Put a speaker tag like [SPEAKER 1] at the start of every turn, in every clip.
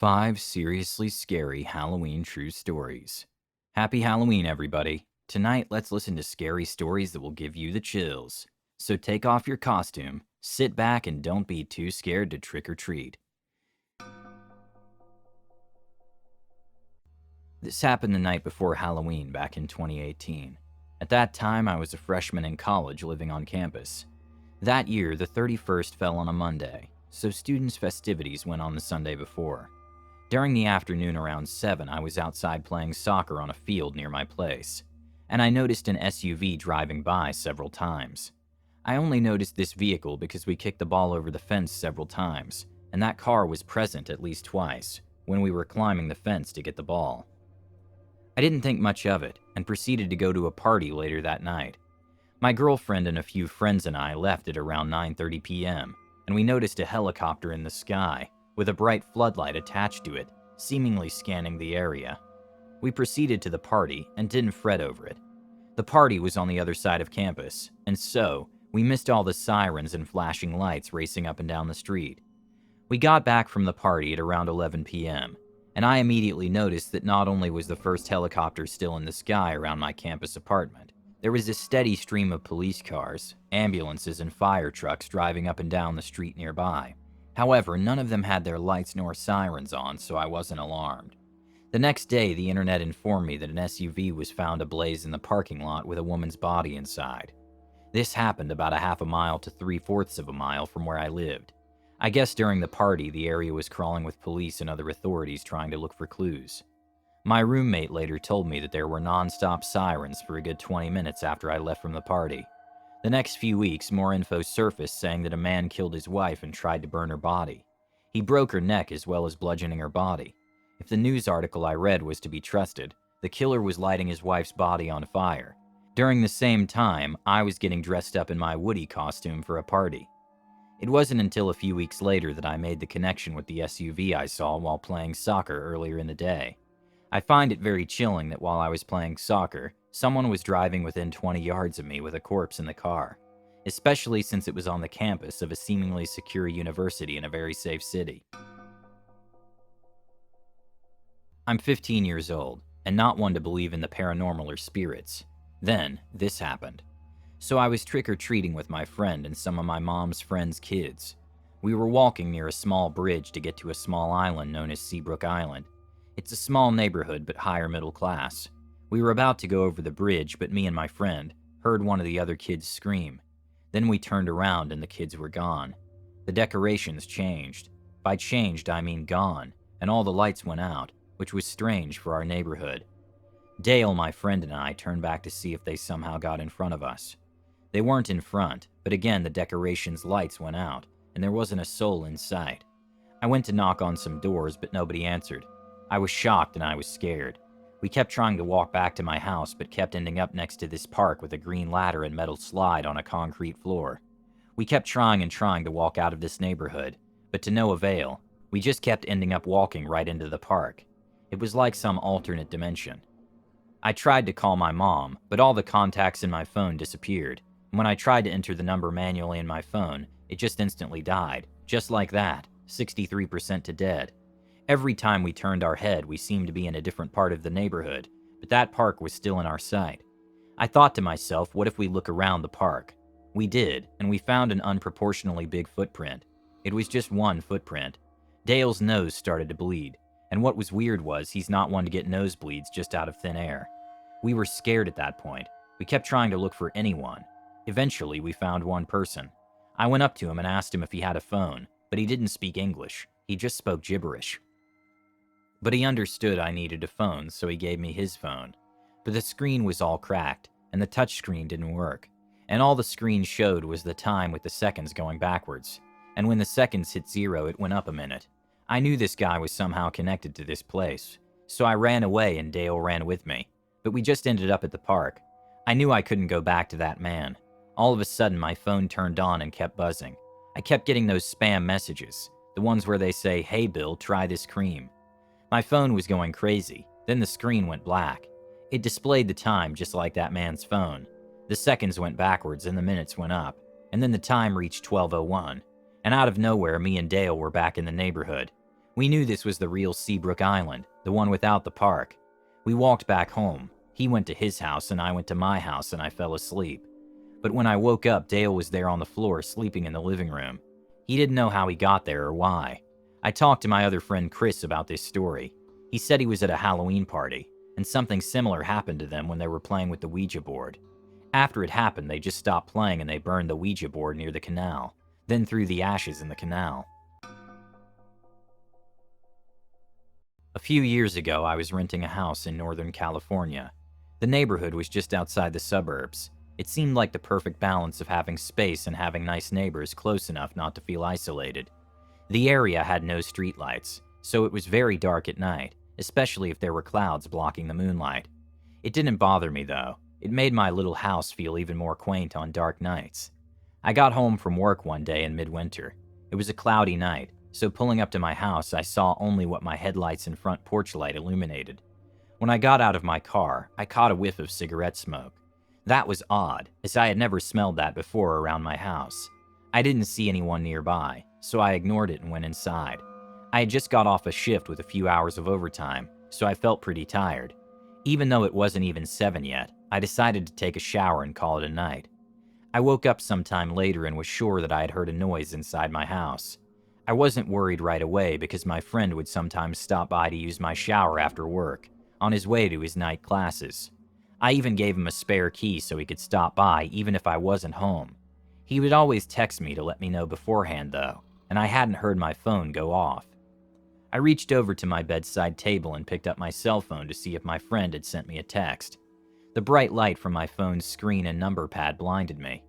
[SPEAKER 1] 5 seriously scary Halloween true stories. Happy Halloween, everybody. Tonight, let's listen to scary stories that will give you the chills. So take off your costume, sit back, and don't be too scared to trick or treat. This happened the night before Halloween back in 2018. At that time, I was a freshman in college living on campus. That year, the 31st fell on a Monday, so students' festivities went on the Sunday before. During the afternoon around 7, I was outside playing soccer on a field near my place, and I noticed an SUV driving by several times. I only noticed this vehicle because we kicked the ball over the fence several times, and that car was present at least twice when we were climbing the fence to get the ball. I didn't think much of it and proceeded to go to a party later that night. My girlfriend and a few friends and I left at around 9:30 p.m., and we noticed a helicopter in the sky with a bright floodlight attached to it, seemingly scanning the area. We proceeded to the party and didn't fret over it. The party was on the other side of campus, and so we missed all the sirens and flashing lights racing up and down the street. We got back from the party at around 11 p.m., and I immediately noticed that not only was the first helicopter still in the sky around my campus apartment, there was a steady stream of police cars, ambulances, and fire trucks driving up and down the street nearby. However, none of them had their lights nor sirens on, so I wasn't alarmed. The next day, the internet informed me that an SUV was found ablaze in the parking lot with a woman's body inside. This happened about a half a mile to 3/4 of a mile from where I lived. I guess during the party, the area was crawling with police and other authorities trying to look for clues. My roommate later told me that there were non-stop sirens for a good 20 minutes after I left from the party. The next few weeks, more info surfaced saying that a man killed his wife and tried to burn her body. He broke her neck as well as bludgeoning her body. If the news article I read was to be trusted, the killer was lighting his wife's body on fire. During the same time, I was getting dressed up in my Woody costume for a party. It wasn't until a few weeks later that I made the connection with the SUV I saw while playing soccer earlier in the day. I find it very chilling that while I was playing soccer, someone was driving within 20 yards of me with a corpse in the car, especially since it was on the campus of a seemingly secure university in a very safe city. I'm 15 years old, and not one to believe in the paranormal or spirits. Then, this happened. So I was trick-or-treating with my friend and some of my mom's friends' kids. We were walking near a small bridge to get to a small island known as Seabrook Island. It's a small neighborhood but higher middle class. We were about to go over the bridge, but me and my friend heard one of the other kids scream. Then we turned around and the kids were gone. The decorations changed. By changed, I mean gone, and all the lights went out, which was strange for our neighborhood. Dale, my friend, and I turned back to see if they somehow got in front of us. They weren't in front, but again the decorations' lights went out, and there wasn't a soul in sight. I went to knock on some doors, but nobody answered. I was shocked and I was scared. We kept trying to walk back to my house, but kept ending up next to this park with a green ladder and metal slide on a concrete floor. We kept trying and trying to walk out of this neighborhood, but to no avail. We just kept ending up walking right into the park. It was like some alternate dimension. I tried to call my mom, but all the contacts in my phone disappeared. And when I tried to enter the number manually in my phone, it just instantly died. Just like that, 63% to dead. Every time we turned our head, we seemed to be in a different part of the neighborhood, but that park was still in our sight. I thought to myself, what if we look around the park? We did, and we found an unproportionally big footprint. It was just one footprint. Dale's nose started to bleed, and what was weird was he's not one to get nosebleeds just out of thin air. We were scared at that point. We kept trying to look for anyone. Eventually, we found one person. I went up to him and asked him if he had a phone, but he didn't speak English. He just spoke gibberish. But he understood I needed a phone, so he gave me his phone. But the screen was all cracked, and the touchscreen didn't work. And all the screen showed was the time with the seconds going backwards. And when the seconds hit 0, it went up a minute. I knew this guy was somehow connected to this place. So I ran away and Dale ran with me. But we just ended up at the park. I knew I couldn't go back to that man. All of a sudden, my phone turned on and kept buzzing. I kept getting those spam messages, the ones where they say, "Hey Bill, try this cream." My phone was going crazy. Then the screen went black. It displayed the time just like that man's phone. The seconds went backwards and the minutes went up. And then the time reached 12:01. And out of nowhere, me and Dale were back in the neighborhood. We knew this was the real Seabrook Island, the one without the park. We walked back home. He went to his house and I went to my house and I fell asleep. But when I woke up, Dale was there on the floor sleeping in the living room. He didn't know how he got there or why. I talked to my other friend Chris about this story. He said he was at a Halloween party, and something similar happened to them when they were playing with the Ouija board. After it happened, they just stopped playing and they burned the Ouija board near the canal, then threw the ashes in the canal. A few years ago, I was renting a house in Northern California. The neighborhood was just outside the suburbs. It seemed like the perfect balance of having space and having nice neighbors close enough not to feel isolated. The area had no streetlights, so it was very dark at night, especially if there were clouds blocking the moonlight. It didn't bother me though. It made my little house feel even more quaint on dark nights. I got home from work one day in midwinter. It was a cloudy night, so pulling up to my house, I saw only what my headlights and front porch light illuminated. When I got out of my car, I caught a whiff of cigarette smoke. That was odd, as I had never smelled that before around my house. I didn't see anyone nearby, so I ignored it and went inside. I had just got off a shift with a few hours of overtime, so I felt pretty tired. Even though it wasn't even 7 yet, I decided to take a shower and call it a night. I woke up sometime later and was sure that I had heard a noise inside my house. I wasn't worried right away because my friend would sometimes stop by to use my shower after work, on his way to his night classes. I even gave him a spare key so he could stop by even if I wasn't home. He would always text me to let me know beforehand though, and I hadn't heard my phone go off. I reached over to my bedside table and picked up my cell phone to see if my friend had sent me a text. The bright light from my phone's screen and number pad blinded me.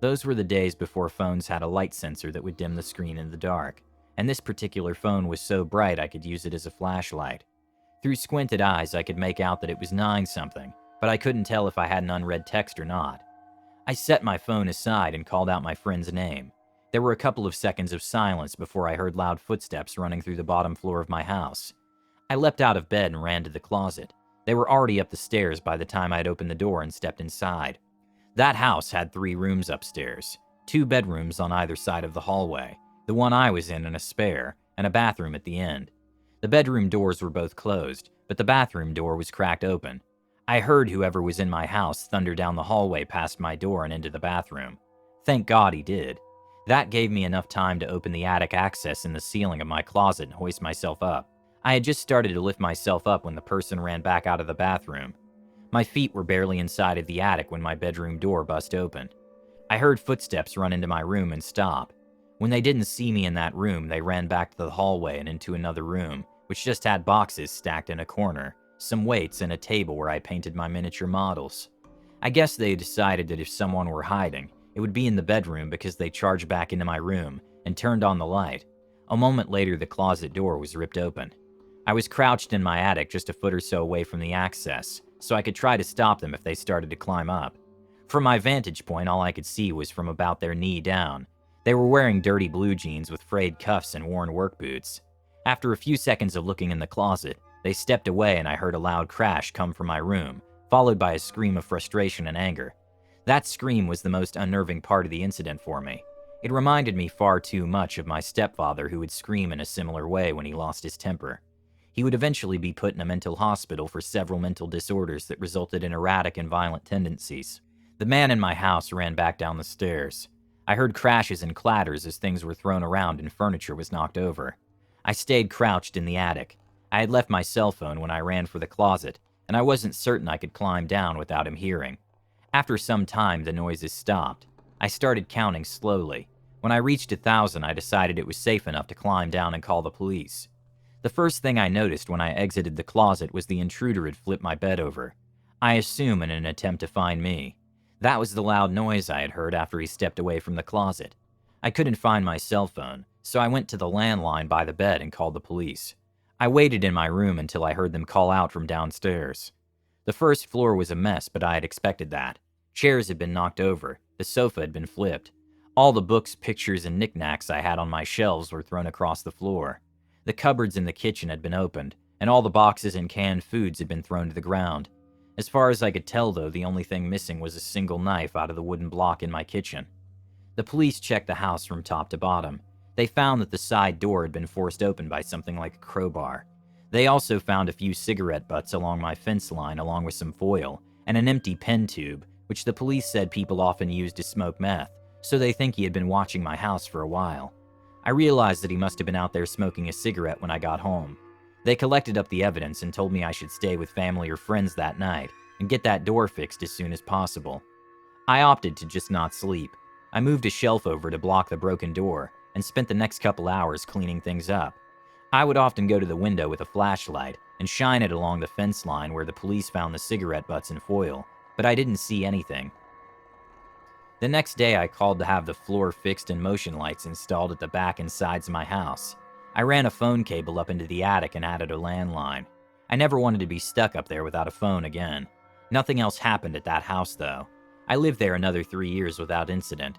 [SPEAKER 1] Those were the days before phones had a light sensor that would dim the screen in the dark, and this particular phone was so bright I could use it as a flashlight. Through squinted eyes, I could make out that it was 9-something, but I couldn't tell if I had an unread text or not. I set my phone aside and called out my friend's name. There were a couple of seconds of silence before I heard loud footsteps running through the bottom floor of my house. I leapt out of bed and ran to the closet. They were already up the stairs by the time I'd opened the door and stepped inside. That house had 3 rooms upstairs, 2 bedrooms on either side of the hallway, the one I was in and a spare, and a bathroom at the end. The bedroom doors were both closed, but the bathroom door was cracked open. I heard whoever was in my house thunder down the hallway past my door and into the bathroom. Thank God he did. That gave me enough time to open the attic access in the ceiling of my closet and hoist myself up. I had just started to lift myself up when the person ran back out of the bathroom. My feet were barely inside of the attic when my bedroom door bust open. I heard footsteps run into my room and stop. When they didn't see me in that room, they ran back to the hallway and into another room, which just had boxes stacked in a corner, some weights, and a table where I painted my miniature models. I guess they decided that if someone were hiding, it would be in the bedroom because they charged back into my room and turned on the light. A moment later, the closet door was ripped open. I was crouched in my attic just a foot or so away from the access, so I could try to stop them if they started to climb up. From my vantage point, all I could see was from about their knee down. They were wearing dirty blue jeans with frayed cuffs and worn work boots. After a few seconds of looking in the closet, they stepped away and I heard a loud crash come from my room, followed by a scream of frustration and anger. That scream was the most unnerving part of the incident for me. It reminded me far too much of my stepfather, who would scream in a similar way when he lost his temper. He would eventually be put in a mental hospital for several mental disorders that resulted in erratic and violent tendencies. The man in my house ran back down the stairs. I heard crashes and clatters as things were thrown around and furniture was knocked over. I stayed crouched in the attic. I had left my cell phone when I ran for the closet, and I wasn't certain I could climb down without him hearing. After some time, the noises stopped. I started counting slowly. When I reached 1,000, I decided it was safe enough to climb down and call the police. The first thing I noticed when I exited the closet was the intruder had flipped my bed over. I assume in an attempt to find me. That was the loud noise I had heard after he stepped away from the closet. I couldn't find my cell phone, so I went to the landline by the bed and called the police. I waited in my room until I heard them call out from downstairs. The first floor was a mess, but I had expected that. Chairs had been knocked over, the sofa had been flipped. All the books, pictures, and knickknacks I had on my shelves were thrown across the floor. The cupboards in the kitchen had been opened, and all the boxes and canned foods had been thrown to the ground. As far as I could tell, though, the only thing missing was a single knife out of the wooden block in my kitchen. The police checked the house from top to bottom. They found that the side door had been forced open by something like a crowbar. They also found a few cigarette butts along my fence line, along with some foil, and an empty pen tube, which the police said people often use to smoke meth, so they think he had been watching my house for a while. I realized that he must have been out there smoking a cigarette when I got home. They collected up the evidence and told me I should stay with family or friends that night and get that door fixed as soon as possible. I opted to just not sleep. I moved a shelf over to block the broken door and spent the next couple hours cleaning things up. I would often go to the window with a flashlight and shine it along the fence line where the police found the cigarette butts and foil, but I didn't see anything. The next day, I called to have the floor fixed and motion lights installed at the back and sides of my house. I ran a phone cable up into the attic and added a landline. I never wanted to be stuck up there without a phone again. Nothing else happened at that house, though. I lived there another 3 years without incident.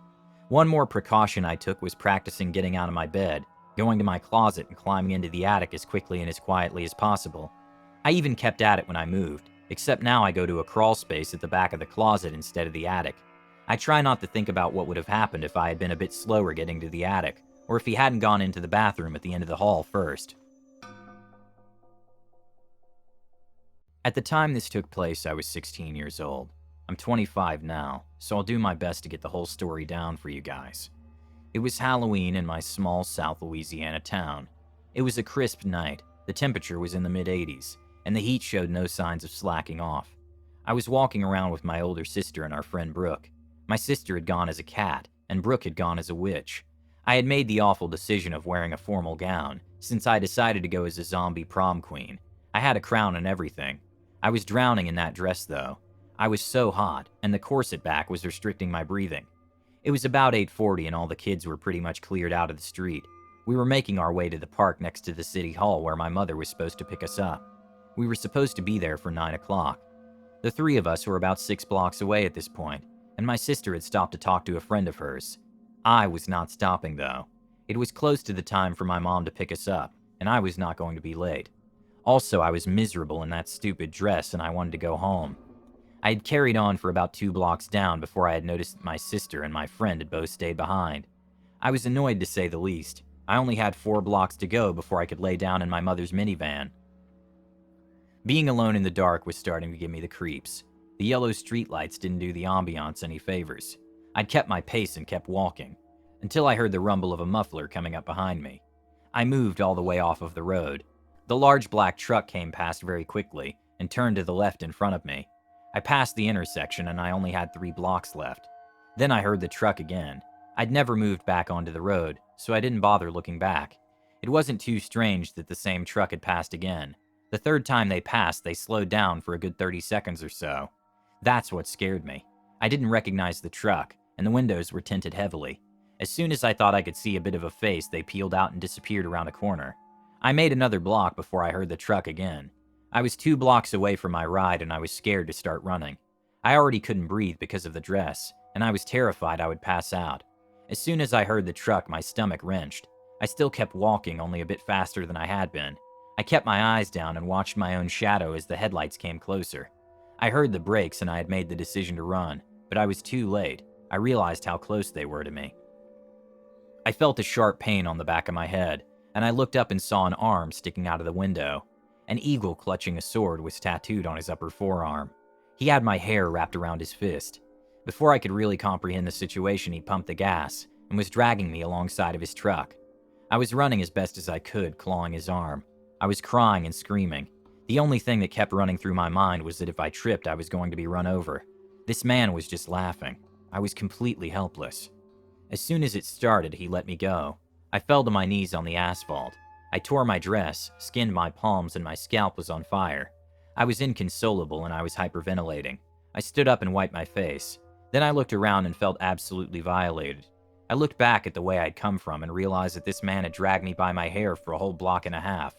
[SPEAKER 1] One more precaution I took was practicing getting out of my bed, going to my closet and climbing into the attic as quickly and as quietly as possible. I even kept at it when I moved, except now I go to a crawl space at the back of the closet instead of the attic. I try not to think about what would have happened if I had been a bit slower getting to the attic, or if he hadn't gone into the bathroom at the end of the hall first. At the time this took place, I was 16 years old. I'm 25 now, so I'll do my best to get the whole story down for you guys. It was Halloween in my small South Louisiana town. It was a crisp night, the temperature was in the mid-80s, and the heat showed no signs of slacking off. I was walking around with my older sister and our friend Brooke. My sister had gone as a cat, and Brooke had gone as a witch. I had made the awful decision of wearing a formal gown, since I decided to go as a zombie prom queen. I had a crown and everything. I was drowning in that dress, though. I was so hot, and the corset back was restricting my breathing. It was about 8:40 and all the kids were pretty much cleared out of the street. We were making our way to the park next to the city hall where my mother was supposed to pick us up. We were supposed to be there for 9 o'clock. The three of us were about 6 blocks away at this point, and my sister had stopped to talk to a friend of hers. I was not stopping, though. It was close to the time for my mom to pick us up, and I was not going to be late. Also, I was miserable in that stupid dress and I wanted to go home. I had carried on for about 2 blocks down before I had noticed that my sister and my friend had both stayed behind. I was annoyed to say the least. I only had 4 blocks to go before I could lay down in my mother's minivan. Being alone in the dark was starting to give me the creeps. The yellow streetlights didn't do the ambiance any favors. I'd kept my pace and kept walking, until I heard the rumble of a muffler coming up behind me. I moved all the way off of the road. The large black truck came past very quickly and turned to the left in front of me. I passed the intersection and I only had 3 blocks left. Then I heard the truck again. I'd never moved back onto the road, so I didn't bother looking back. It wasn't too strange that the same truck had passed again. The third time they passed, they slowed down for a good 30 seconds or so. That's what scared me. I didn't recognize the truck, and the windows were tinted heavily. As soon as I thought I could see a bit of a face, they peeled out and disappeared around a corner. I made another block before I heard the truck again. I was 2 blocks away from my ride, and I was scared to start running. I already couldn't breathe because of the dress, and I was terrified I would pass out. As soon as I heard the truck, my stomach wrenched. I still kept walking, only a bit faster than I had been. I kept my eyes down and watched my own shadow as the headlights came closer. I heard the brakes and I had made the decision to run, but I was too late. I realized how close they were to me. I felt a sharp pain on the back of my head, and I looked up and saw an arm sticking out of the window. An eagle clutching a sword was tattooed on his upper forearm. He had my hair wrapped around his fist. Before I could really comprehend the situation, he pumped the gas and was dragging me alongside of his truck. I was running as best as I could, clawing his arm. I was crying and screaming. The only thing that kept running through my mind was that if I tripped, I was going to be run over. This man was just laughing. I was completely helpless. As soon as it started, he let me go. I fell to my knees on the asphalt. I tore my dress, skinned my palms, and my scalp was on fire. I was inconsolable and I was hyperventilating. I stood up and wiped my face. Then I looked around and felt absolutely violated. I looked back at the way I'd come from and realized that this man had dragged me by my hair for a whole block and a half.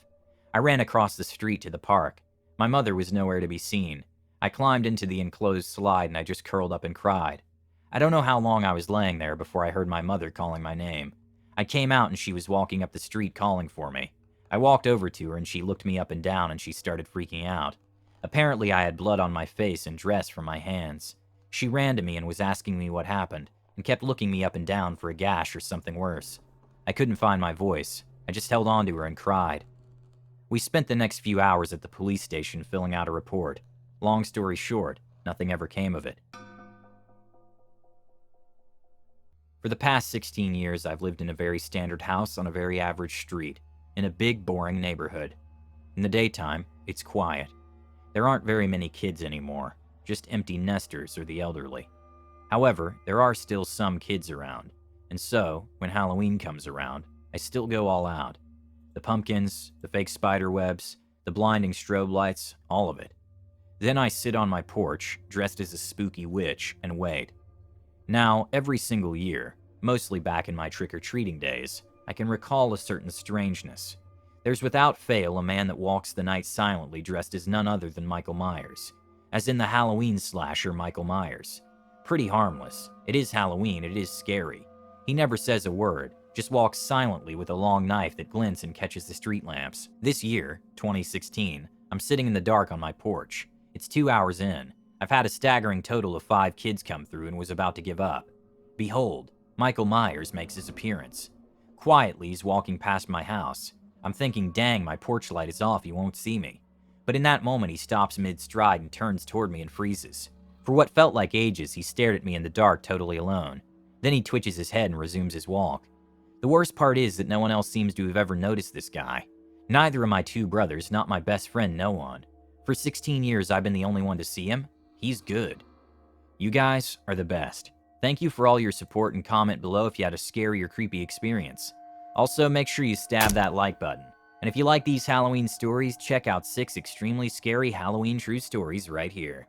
[SPEAKER 1] I ran across the street to the park. My mother was nowhere to be seen. I climbed into the enclosed slide and I just curled up and cried. I don't know how long I was laying there before I heard my mother calling my name. I came out and she was walking up the street calling for me. I walked over to her and she looked me up and down and she started freaking out. Apparently I had blood on my face and dress from my hands. She ran to me and was asking me what happened and kept looking me up and down for a gash or something worse. I couldn't find my voice. I just held on to her and cried. We spent the next few hours at the police station filling out a report. Long story short, nothing ever came of it. For the past 16 years, I've lived in a very standard house on a very average street, in a big, boring neighborhood. In the daytime, it's quiet. There aren't very many kids anymore, just empty nesters or the elderly. However, there are still some kids around, and so, when Halloween comes around, I still go all out. The pumpkins, the fake spider webs, the blinding strobe lights, all of it. Then I sit on my porch, dressed as a spooky witch, and wait. Now, every single year, mostly back in my trick-or-treating days, I can recall a certain strangeness. There's without fail a man that walks the night silently dressed as none other than Michael Myers. As in the Halloween slasher Michael Myers. Pretty harmless. It is Halloween, it is scary. He never says a word, just walks silently with a long knife that glints and catches the street lamps. This year, 2016, I'm sitting in the dark on my porch. It's 2 hours in. I've had a staggering total of 5 kids come through and was about to give up. Behold, Michael Myers makes his appearance. Quietly, he's walking past my house. I'm thinking, dang, my porch light is off, he won't see me. But in that moment, he stops mid-stride and turns toward me and freezes. For what felt like ages, he stared at me in the dark, totally alone. Then he twitches his head and resumes his walk. The worst part is that no one else seems to have ever noticed this guy. Neither of my 2 brothers, not my best friend, no one. For 16 years, I've been the only one to see him. He's good. You guys are the best. Thank you for all your support and comment below if you had a scary or creepy experience. Also, make sure you stab that like button. And if you like these Halloween stories, check out 6 extremely scary Halloween true stories right here.